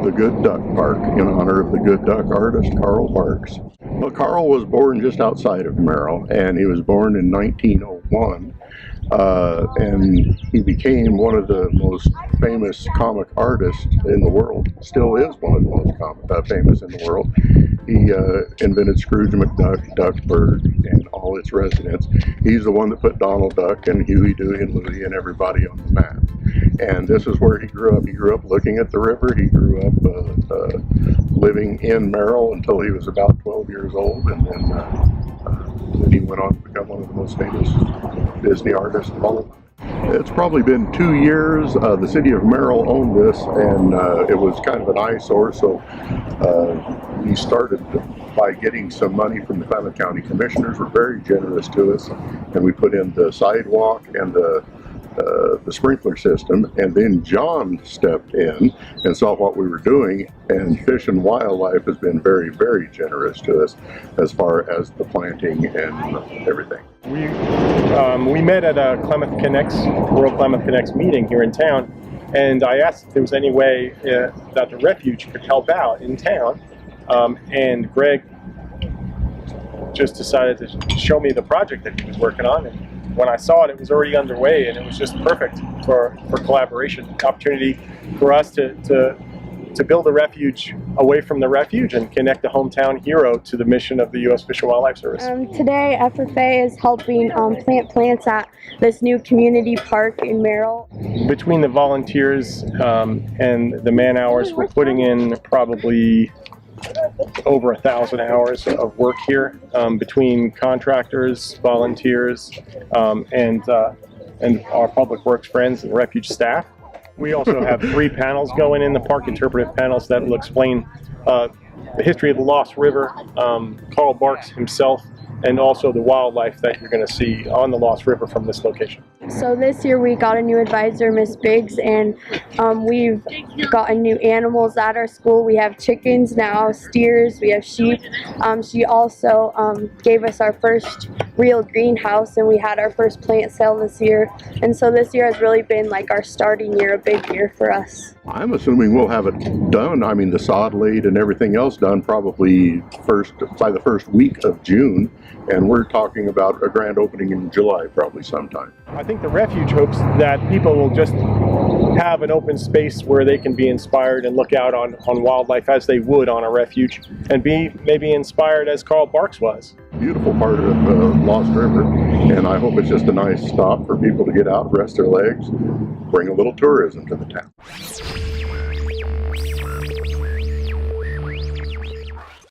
the Good Duck Park in honor of the Good Duck artist Carl Barks. Well, Carl was born just outside of Merrill, and he was born in 1901. And he became one of the most famous comic artists in the world. Still is one of the most famous in the world. He invented Scrooge McDuck, Duckburg, and all its residents. He's the one that put Donald Duck and Huey, Dewey, and Louie and everybody on the map. And this is where he grew up. He grew up looking at the river. He grew up living in Merrill until he was about 12 years old, and then he went on to become one of the most famous Disney artists of all. It's probably been 2 years. The city of Merrill owned this, and it was kind of an eyesore, so we started by getting some money from the Klamath County Commissioners. Were very generous to us, and we put in the sidewalk and the sprinkler system, and then John stepped in and saw what we were doing, and Fish and Wildlife has been very, very generous to us as far as the planting and everything. We met at a World Klamath Connects meeting here in town, and I asked if there was any way that the refuge could help out in town, and Greg just decided to show me the project that he was working on. And when I saw it, it was already underway, and it was just perfect for collaboration, opportunity for us to build a refuge away from the refuge and connect the hometown hero to the mission of the U.S. Fish and Wildlife Service. Today, FFA is helping plant plants at this new community park in Merrill. Between the volunteers and the man hours, we're putting in probably over 1,000 hours of work here between contractors, volunteers, and our public works friends and refuge staff. We also have 3 panels going in the park, interpretive panels that will explain the history of the Lost River, Carl Barks himself, and also the wildlife that you're going to see on the Lost River from this location. So this year we got a new advisor, Miss Biggs, and we've gotten new animals at our school. We have chickens now, steers, we have sheep. She also gave us our first real greenhouse, and we had our first plant sale this year. And so this year has really been like our starting year, a big year for us. I'm assuming we'll have it done, I mean the sod laid and everything else done probably by the first week of June, and we're talking about a grand opening in July probably sometime. I think the refuge hopes that people will just have an open space where they can be inspired and look out on wildlife as they would on a refuge, and be maybe inspired as Carl Barks was. Beautiful part of Lost River, and I hope it's just a nice stop for people to get out, rest their legs, bring a little tourism to the town.